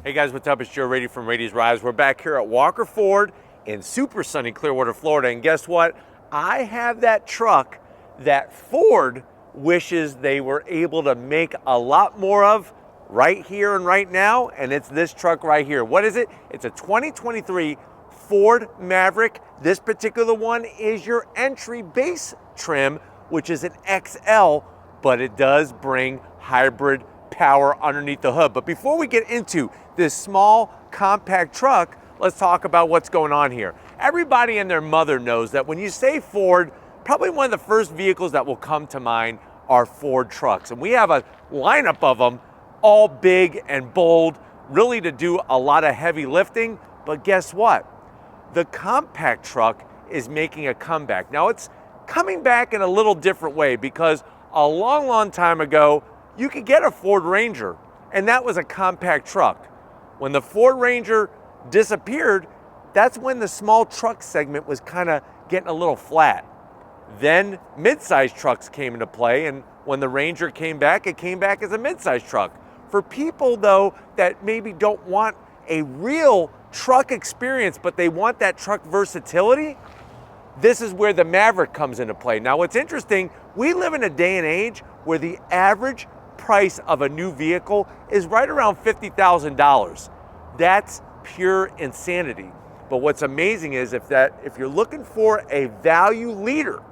Hey guys, what's up? It's Joe Rady from Rady's Rides. We're back here at Walker Ford in super sunny Clearwater, Florida. And guess what? I have that truck that Ford wishes they were able to make a lot more of right here and right now. And it's this truck right here. What is it? It's a 2023 Ford Maverick. This particular one is your entry base trim, which is an XL, but it does bring hybrid power underneath the hood. But before we get into this small compact truck, let's talk about what's going on here. Everybody and their mother knows that when you say Ford, probably one of the first vehicles that will come to mind are Ford trucks. And we have a lineup of them, all big and bold, really to do a lot of heavy lifting. But guess what? The compact truck is making a comeback. Now it's coming back in a little different way, because a long time ago, you could get a Ford Ranger, and that was a compact truck. When the Ford Ranger disappeared, that's when the small truck segment was kind of getting a little flat. Then mid-size trucks came into play, and when the Ranger came back, it came back as a mid-size truck. For people, though, that maybe don't want a real truck experience, but they want that truck versatility, this is where the Maverick comes into play. Now, what's interesting, we live in a day and age where the average price of a new vehicle is right around $50,000. That's pure insanity. But what's amazing is if you're looking for a value leader,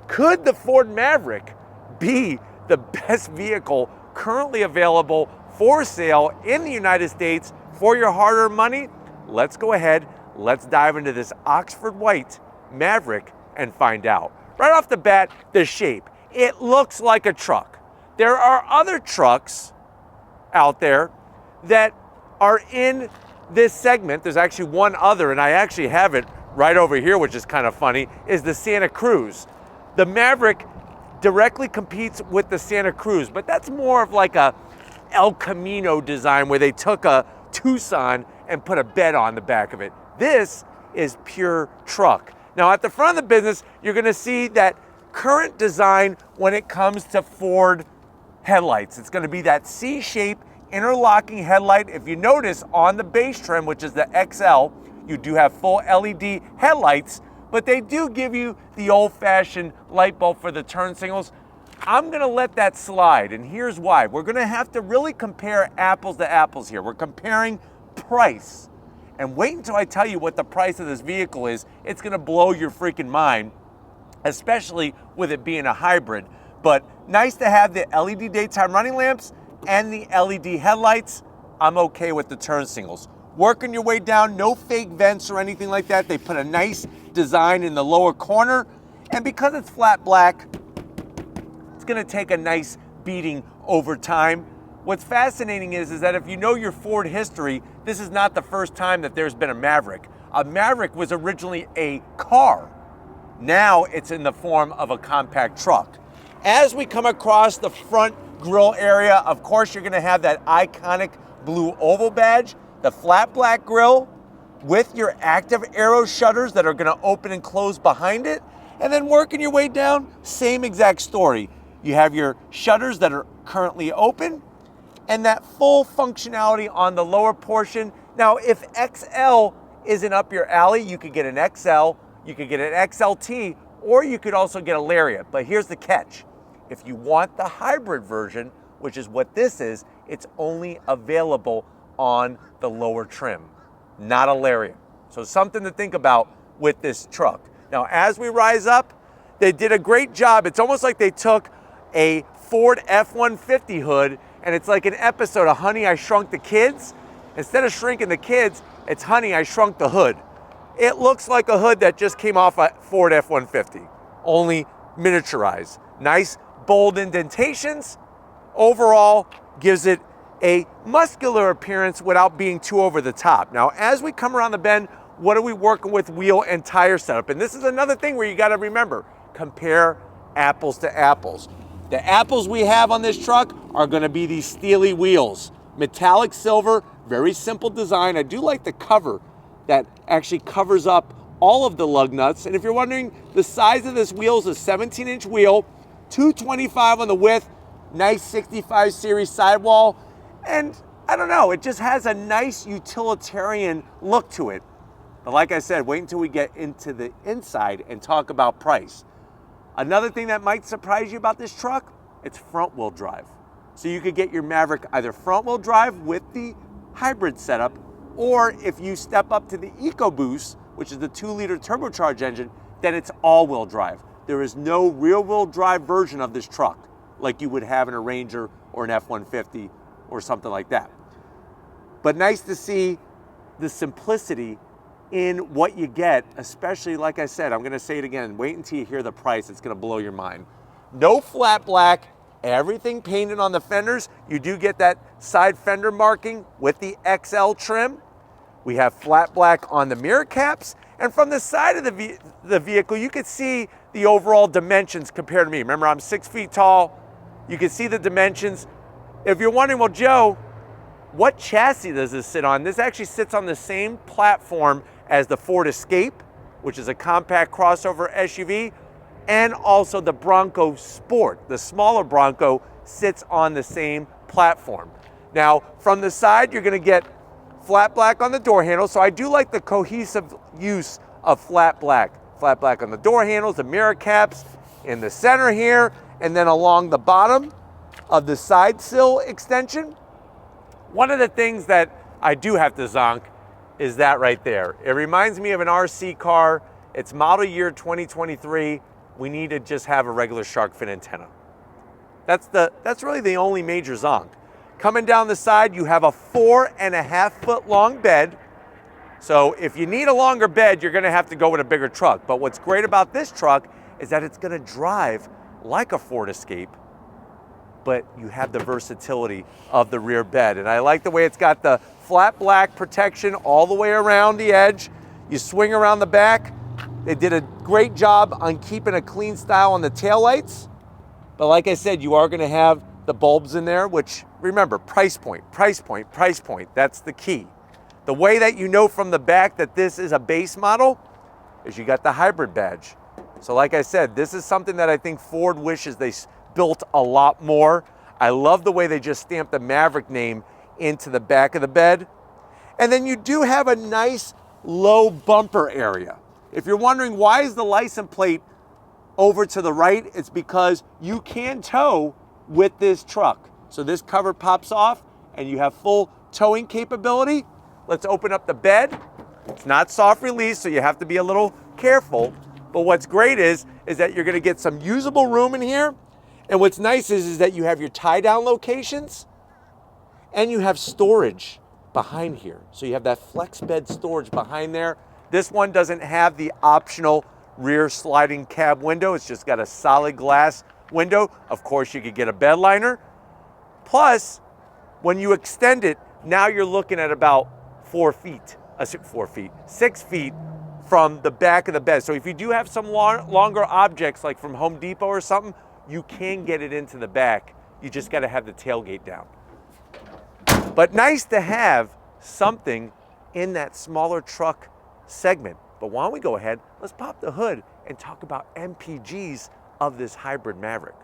could the Ford Maverick be the best vehicle currently available for sale in the United States for your hard-earned money? Let's go ahead, let's dive into this Oxford White Maverick and find out. Right off the bat, the shape. It looks like a truck. There are other trucks out there that are in this segment. There's actually one other, and I actually have it right over here, which is kind of funny, is the Santa Cruz. The Maverick directly competes with the Santa Cruz, but that's more of like a El Camino design where they took a Tucson and put a bed on the back of it. This is pure truck. Now at the front of the business, you're gonna see that current design when it comes to Ford headlights. It's gonna be that C-shaped interlocking headlight. If you notice on the base trim, which is the XL, you do have full LED headlights, but they do give you the old-fashioned light bulb for the turn signals. I'm gonna let that slide, and here's why. We're gonna have to really compare apples to apples here. We're comparing price. And wait until I tell you what the price of this vehicle is. It's gonna blow your freaking mind, especially with it being a hybrid. But nice to have the LED daytime running lamps and the LED headlights. I'm okay with the turn signals. Working your way down, no fake vents or anything like that. They put a nice design in the lower corner. And because it's flat black, it's gonna take a nice beating over time. What's fascinating is that if you know your Ford history, this is not the first time that there's been a Maverick. A Maverick was originally a car. Now it's in the form of a compact truck. As we come across the front grille area, of course, you're gonna have that iconic blue oval badge, the flat black grille with your active aero shutters that are gonna open and close behind it. And then working your way down, same exact story. You have your shutters that are currently open and that full functionality on the lower portion. Now, if XL isn't up your alley, you could get an XL, you could get an XLT, or you could also get a Lariat. But here's the catch. If you want the hybrid version, which is what this is, it's only available on the lower trim, not a Lariat. So something to think about with this truck. Now, as we rise up, they did a great job. It's almost like they took a Ford F-150 hood, and it's like an episode of Honey, I Shrunk the Kids. Instead of shrinking the kids, it's Honey, I Shrunk the Hood. It looks like a hood that just came off a Ford F-150, only miniaturized. Nice, bold indentations. Overall, gives it a muscular appearance without being too over the top. Now, as we come around the bend, what are we working with wheel and tire setup? And this is another thing where you gotta remember, compare apples to apples. The apples we have on this truck are gonna be these steely wheels. Metallic silver, very simple design. I do like the cover that actually covers up all of the lug nuts. And if you're wondering, the size of this wheel is a 17-inch wheel, 225 on the width, nice 65 series sidewall. And I don't know, it just has a nice utilitarian look to it. But like I said, wait until we get into the inside and talk about price. Another thing that might surprise you about this truck, it's front wheel drive. So you could get your Maverick either front wheel drive with the hybrid setup, or if you step up to the EcoBoost, which is the 2-liter turbocharged engine, then it's all-wheel drive. There is no rear-wheel drive version of this truck like you would have in a Ranger or an F-150 or something like that. But nice to see the simplicity in what you get, especially, like I said, I'm gonna say it again, wait until you hear the price, it's gonna blow your mind. No flat black, everything painted on the fenders. You do get that side fender marking with the XL trim. We have flat black on the mirror caps, and from the side of the vehicle, you can see the overall dimensions compared to me. Remember, I'm 6 feet tall. You can see the dimensions. If you're wondering, well, Joe, what chassis does this sit on? This actually sits on the same platform as the Ford Escape, which is a compact crossover SUV, and also the Bronco Sport. The smaller Bronco sits on the same platform. Now, from the side, you're gonna get flat black on the door handles, so I do like the cohesive use of flat black. Flat black on the door handles, the mirror caps, in the center here, and then along the bottom of the side sill extension. One of the things that I do have to zonk is that right there. It reminds me of an RC car. It's model year 2023. We need to just have a regular shark fin antenna. That's really the only major zonk. Coming down the side, you have a 4.5 foot long bed. So if you need a longer bed, you're gonna have to go with a bigger truck. But what's great about this truck is that it's gonna drive like a Ford Escape, but you have the versatility of the rear bed. And I like the way it's got the flat black protection all the way around the edge. You swing around the back. They did a great job on keeping a clean style on the taillights. But like I said, you are gonna have the bulbs in there, which, remember, price point, price point, price point. That's the key. The way that you know from the back that this is a base model is you got the hybrid badge. So like I said, this is something that I think Ford wishes they built a lot more. I love the way they just stamped the Maverick name into the back of the bed. And then you do have a nice low bumper area. If you're wondering why is the license plate over to the right, it's because you can tow with this truck. So this cover pops off and you have full towing capability. Let's open up the bed. It's not soft release, so you have to be a little careful. But what's great is that you're gonna get some usable room in here. And what's nice is that you have your tie down locations and you have storage behind here. So you have that flex bed storage behind there. This one doesn't have the optional rear sliding cab window. It's just got a solid glass window. Of course, you could get a bed liner. Plus, when you extend it, now you're looking at about 6 feet from the back of the bed. So if you do have some longer objects like from Home Depot or something, you can get it into the back. You just gotta have the tailgate down. But nice to have something in that smaller truck segment. But why don't we go ahead, let's pop the hood and talk about MPGs of this hybrid Maverick.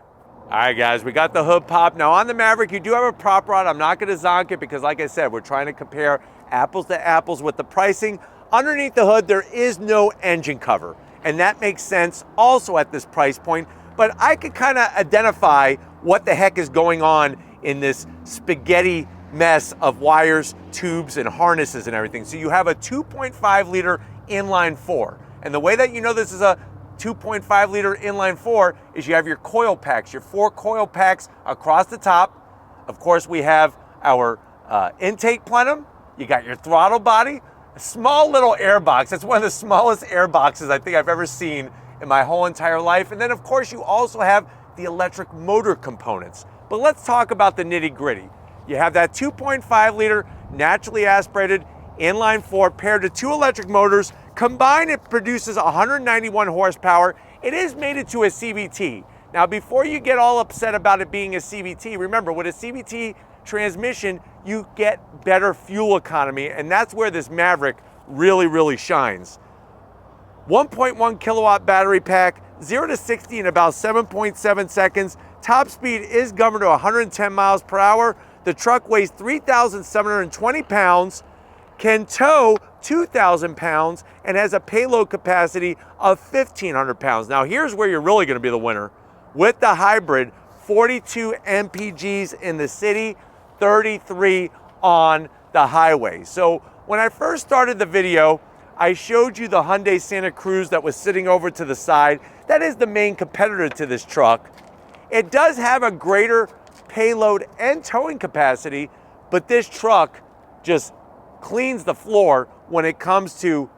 All right, guys, we got the hood pop. Now on the Maverick, you do have a prop rod. I'm not gonna zonk it because like I said, we're trying to compare apples to apples with the pricing. Underneath the hood, there is no engine cover. And that makes sense also at this price point. But I could kind of identify what the heck is going on in this spaghetti mess of wires, tubes, and harnesses and everything. So you have a 2.5 liter inline four. And the way that you know this is a 2.5 liter inline four is you have your coil packs, your 4 coil packs across the top. Of course, we have our intake plenum. You got your throttle body, a small little air box. That's one of the smallest air boxes I think I've ever seen in my whole entire life. And then of course you also have the electric motor components. But let's talk about the nitty gritty. You have that 2.5 liter naturally aspirated inline four paired to 2 electric motors. Combined, it produces 191 horsepower. It is mated to a CVT. Now, before you get all upset about it being a CVT, remember with a CVT transmission, you get better fuel economy, and that's where this Maverick really shines. 1.1 kilowatt battery pack, 0 to 60 in about 7.7 seconds. Top speed is governed to 110 miles per hour. The truck weighs 3,720 pounds, can tow 2,000 pounds, and has a payload capacity of 1,500 pounds. Now here's where you're really gonna be the winner. With the hybrid, 42 MPGs in the city, 33 on the highway. So when I first started the video, I showed you the Hyundai Santa Cruz that was sitting over to the side. That is the main competitor to this truck. It does have a greater payload and towing capacity, but this truck just cleans the floor when it comes to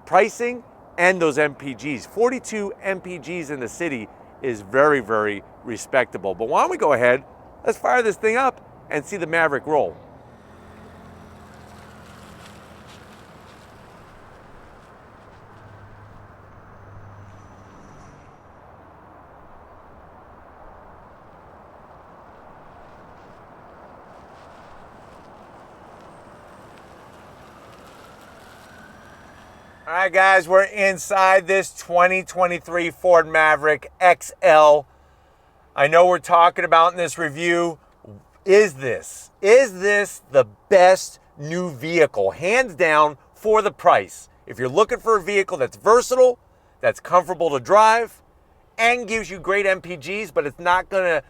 pricing and those MPGs. 42 MPGs in the city is very, very respectable. But why don't we go ahead, let's fire this thing up and see the Maverick roll. All right, guys, we're inside this 2023 Ford Maverick XL. I know we're talking about in this review, is this the best new vehicle, hands down, for the price? If you're looking for a vehicle that's versatile, that's comfortable to drive, and gives you great MPGs, but it's not gonna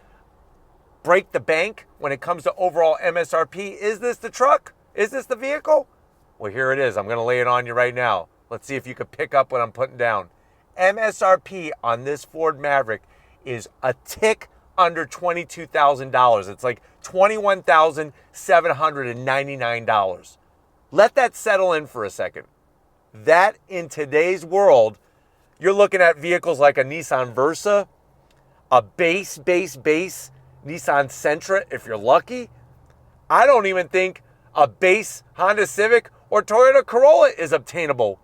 break the bank when it comes to overall MSRP, is this the truck? Is this the vehicle? Well, here it is. I'm gonna lay it on you right now. Let's see if you can pick up what I'm putting down. MSRP on this Ford Maverick is a tick under $22,000. It's like $21,799. Let that settle in for a second. That, in today's world, you're looking at vehicles like a Nissan Versa, a base Nissan Sentra if you're lucky. I don't even think a base Honda Civic or Toyota Corolla is obtainable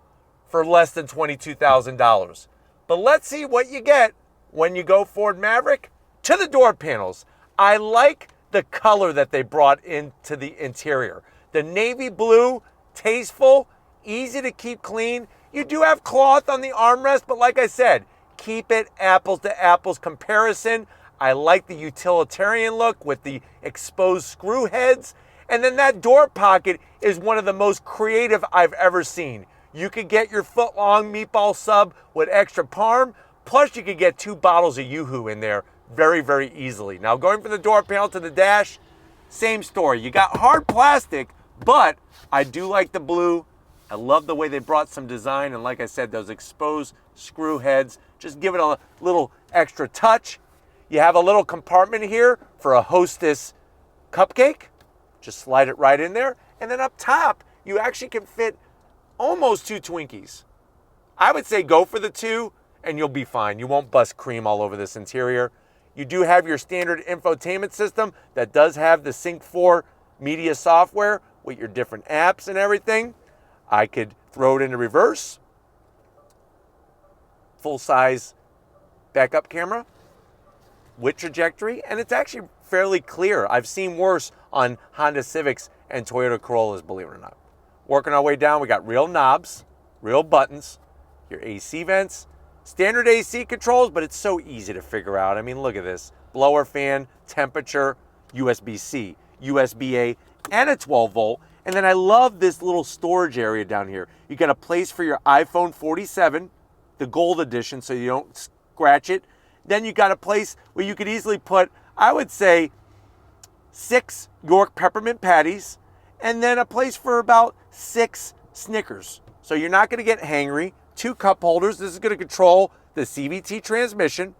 for less than $22,000. But let's see what you get when you go Ford Maverick. To the door panels, I like the color that they brought into the interior. The navy blue, tasteful, easy to keep clean. You do have cloth on the armrest, but like I said, keep it apples to apples comparison. I like the utilitarian look with the exposed screw heads. And then that door pocket is one of the most creative I've ever seen. You could get your foot-long meatball sub with extra parm, plus you could get 2 bottles of Yoo-Hoo in there very, very easily. Now, going from the door panel to the dash, same story. You got hard plastic, but I do like the blue. I love the way they brought some design, and like I said, those exposed screw heads, just give it a little extra touch. You have a little compartment here for a Hostess cupcake. Just slide it right in there. And then up top, you actually can fit almost 2 Twinkies. I would say go for the 2 and you'll be fine. You won't bust cream all over this interior. You do have your standard infotainment system that does have the Sync 4 media software with your different apps and everything. I could throw it into reverse. Full-size backup camera with trajectory, and it's actually fairly clear. I've seen worse on Honda Civics and Toyota Corollas, believe it or not. Working our way down, we got real knobs, real buttons, your AC vents, standard AC controls, but it's so easy to figure out. I mean, look at this. Blower fan, temperature, USB-C, USB-A, and a 12-volt. And then I love this little storage area down here. You got a place for your iPhone 47, the gold edition, so you don't scratch it. Then you got a place where you could easily put, I would say, 6 York peppermint patties, and then a place for about 6 Snickers. So you're not gonna get hangry. 2 cup holders. This is gonna control the CVT transmission.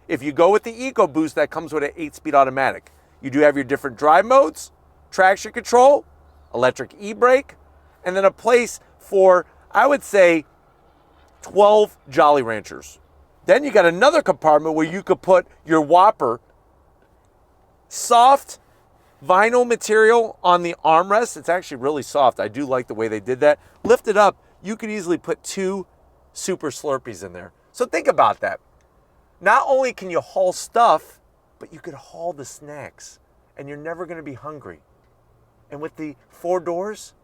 If you go with the EcoBoost, that comes with an 8-speed automatic. You do have your different drive modes, traction control, electric e-brake, and then a place for, I would say, 12 Jolly Ranchers. Then you got another compartment where you could put your Whopper. Soft vinyl material on the armrest. It's actually really soft. I do like the way they did that. Lift it up, you could easily put 2 Super Slurpees in there. So think about that. Not only can you haul stuff, but you could haul the snacks, and you're never gonna be hungry. And with the 4 doors,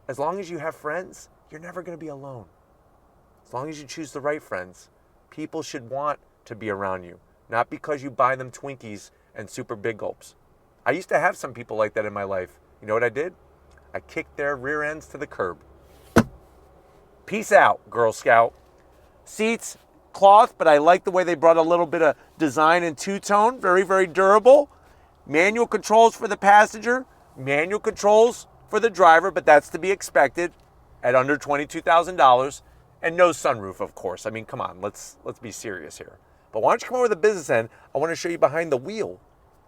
as long as you have friends, you're never gonna be alone. As long as you choose the right friends, people should want to be around you, not because you buy them Twinkies and Super Big Gulps. I used to have some people like that in my life. You know what I did? I kicked their rear ends to the curb. Peace out, Girl Scout. Seats, cloth, but I like the way they brought a little bit of design and two-tone. Very, very durable. Manual controls for the passenger. Manual controls for the driver, but that's to be expected at under $22,000. And no sunroof, of course. I mean, come on, let's be serious here. But why don't you come over to the business end? I want to show you behind the wheel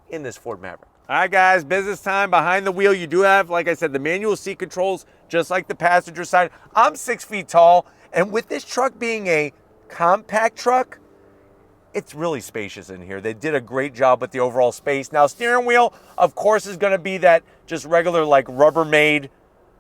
in this Ford Maverick. All right, guys, business time. Behind the wheel, you do have, like I said, the manual seat controls, just like the passenger side. I'm 6 feet tall, and with this truck being a compact truck, it's really spacious in here. They did a great job with the overall space. Now, steering wheel, of course, is going to be that just regular, like, Rubbermaid.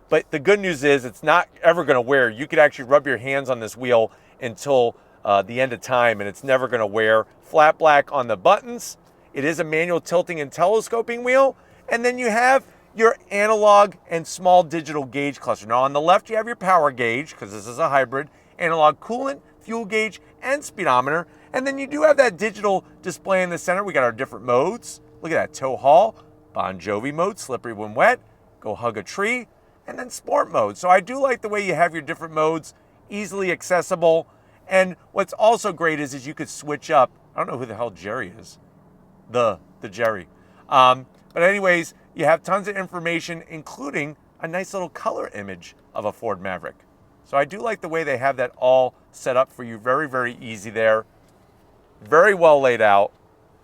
But the good news is it's not ever going to wear. You could actually rub your hands on this wheel until the end of time, and it's never going to wear. Flat black on the buttons. It is a manual tilting and telescoping wheel. And then you have your analog and small digital gauge cluster. Now, on the left, you have your power gauge, because this is a hybrid, analog coolant, fuel gauge, and speedometer. And then you do have that digital display in the center. We got our different modes. Look at that, tow haul, Bon Jovi mode, slippery when wet, go hug a tree, and then sport mode. So I do like the way you have your different modes, easily accessible. And what's also great is you could switch up. I don't know who the hell Jerry is. The Jerry. But anyways, you have tons of information, including a nice little color image of a Ford Maverick. So I do like the way they have that all set up for you. Very, very easy there. Very well laid out.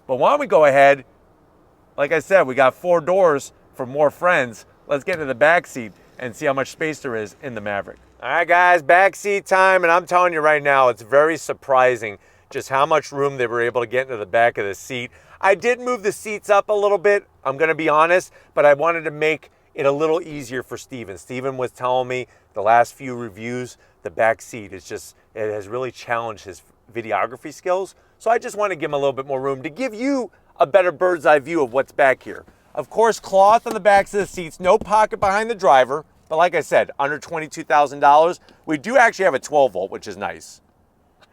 But why don't we go ahead? Like I said, we got 4 doors for more friends. Let's get into the back seat and see how much space there is in the Maverick. All right, guys, back seat time. And I'm telling you right now, it's very surprising just how much room they were able to get into the back of the seat. I did move the seats up a little bit, I'm going to be honest, but I wanted to make it a little easier for Steven. Steven was telling me the last few reviews, the back seat is just, it has really challenged his videography skills. So I just want to give him a little bit more room to give you a better bird's eye view of what's back here. Of course, cloth on the backs of the seats, no pocket behind the driver, but like I said, under $22,000. We do actually have a 12 volt, which is nice.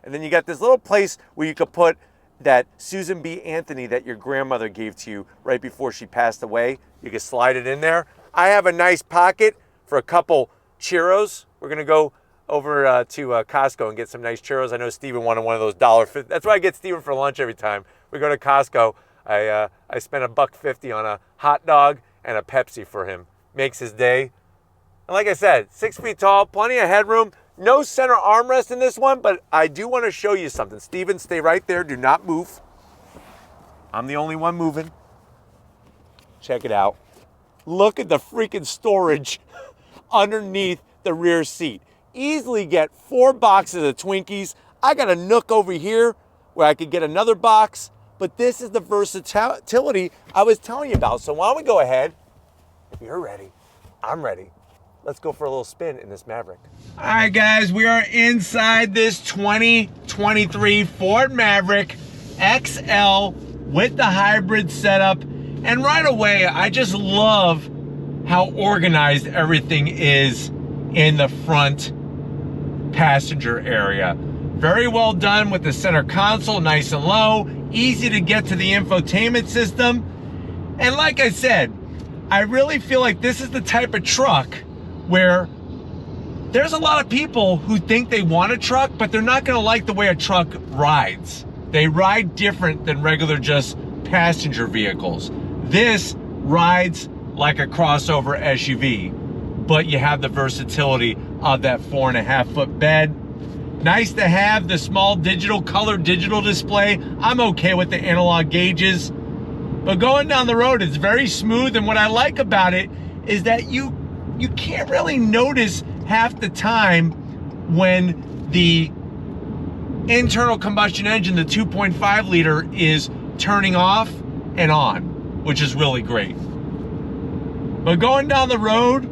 And then you got this little place where you could put that Susan B. Anthony that your grandmother gave to you right before she passed away. You can slide it in there. I have a nice pocket for a couple churros. We're going to go over to Costco and get some nice churros. I know Steven wanted one of those $1.50. That's why I get Steven for lunch every time. We go to Costco. I spent $1.50 on a hot dog and a Pepsi for him. Makes his day. And like I said, 6 feet tall, plenty of headroom. No center armrest in this one, but I do want to show you something. Steven, stay right there. Do not move. I'm the only one moving. Check it out. Look at the freaking storage underneath the rear seat. Easily get 4 boxes of Twinkies. I got a nook over here where I could get another box, but this is the versatility I was telling you about. So why don't we go ahead? If you're ready, I'm ready. Let's go for a little spin in this Maverick. All right, guys, we are inside this 2023 Ford Maverick XL with the hybrid setup. And right away, I just love how organized everything is in the front passenger area. Very well done with the center console, nice and low, easy to get to the infotainment system. And like I said, I really feel like this is the type of truck where there's a lot of people who think they want a truck, but they're not gonna like the way a truck rides. They ride different than regular just passenger vehicles. This rides like a crossover SUV, but you have the versatility of that 4.5 foot bed. Nice to have the small color digital display. I'm okay with the analog gauges, but going down the road, it's very smooth. And what I like about it is that you can't really notice half the time when the internal combustion engine, the 2.5 liter, is turning off and on, which is really great. But going down the road,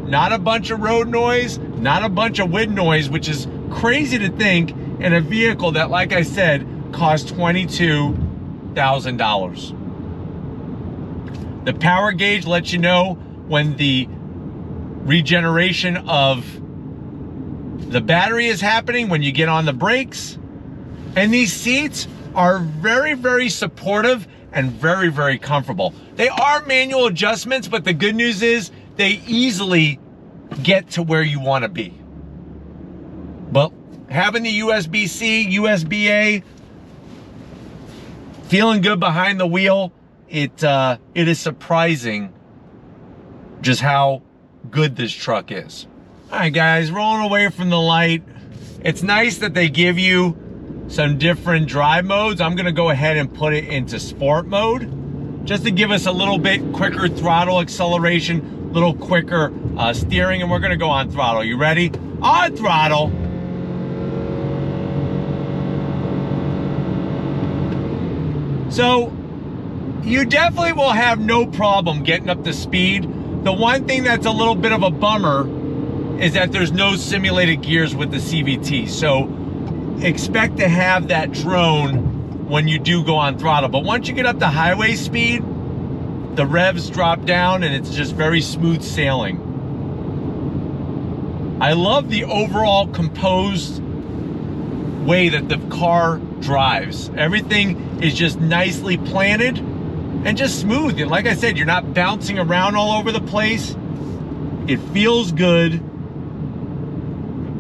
not a bunch of road noise, not a bunch of wind noise, which is crazy to think in a vehicle that, like I said, costs $22,000. The power gauge lets you know when the regeneration of the battery is happening, when you get on the brakes. And these seats are very, very supportive and very, very comfortable. They are manual adjustments, but the good news is they easily get to where you want to be. But having the USB-C, USB-A, feeling good behind the wheel, it is surprising just how good this truck is. All right, guys, rolling away from the light. It's nice that they give you some different drive modes. I'm gonna go ahead and put it into sport mode, just to give us a little bit quicker throttle acceleration, a little quicker steering, and we're gonna go on throttle. You ready? On throttle. So, you definitely will have no problem getting up to speed. The one thing that's a little bit of a bummer is that there's no simulated gears with the CVT. So expect to have that drone when you do go on throttle. But once you get up to highway speed, the revs drop down and it's just very smooth sailing. I love the overall composed way that the car drives. Everything is just nicely planted and just smooth. And like I said, you're not bouncing around all over the place. It feels good.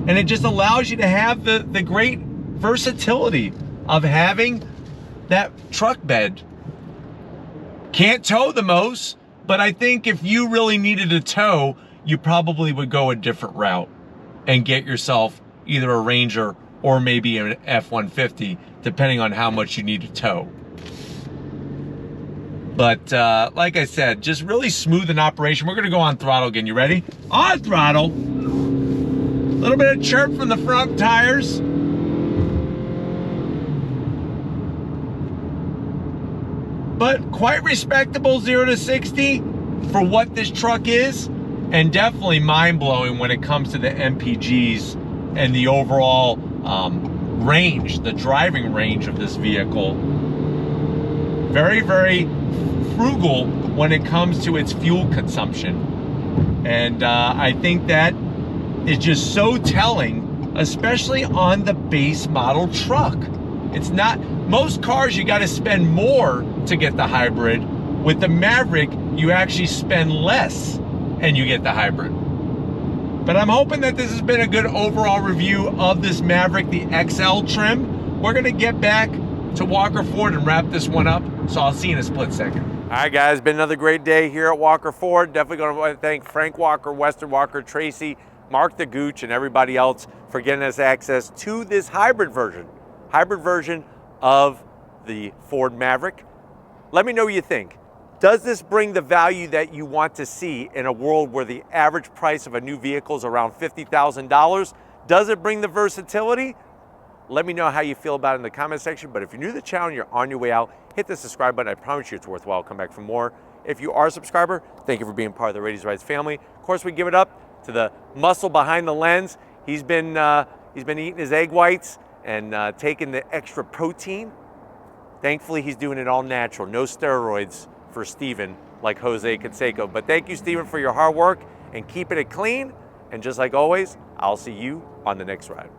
And it just allows you to have the great versatility of having that truck bed. Can't tow the most, but I think if you really needed a tow, you probably would go a different route and get yourself either a Ranger or maybe an F-150, depending on how much you need to tow. But like I said, just really smooth in operation. We're gonna go on throttle again. You ready? On throttle. A little bit of chirp from the front tires. But quite respectable 0 to 60 for what this truck is, and definitely mind-blowing when it comes to the MPGs and the overall range, the driving range of this vehicle. Very, very frugal when it comes to its fuel consumption. And I think that is just so telling, especially on the base model truck. It's not, most cars you got to spend more to get the hybrid. With the Maverick, you actually spend less and you get the hybrid. But I'm hoping that this has been a good overall review of this Maverick, the XL trim. We're gonna get back to Walker Ford and wrap this one up, so I'll see you in a split second. All right, guys, been another great day here at Walker Ford. Definitely gonna thank Frank Walker, Weston Walker, Tracy, Mark the Gooch, and everybody else for getting us access to this hybrid version of the Ford Maverick. Let me know what you think. Does this bring the value that you want to see in a world where the average price of a new vehicle is around $50,000? Does it bring the versatility? Let me know how you feel about it in the comment section. But if you're new to the channel and you're on your way out, hit the subscribe button. I promise you it's worthwhile. Come back for more. If you are a subscriber, thank you for being part of the Ladies Rides family. Of course, we give it up to the muscle behind the lens. He's been eating his egg whites and taking the extra protein. Thankfully, he's doing it all natural. No steroids for Steven like Jose Canseco. But thank you, Steven, for your hard work and keeping it clean. And just like always, I'll see you on the next ride.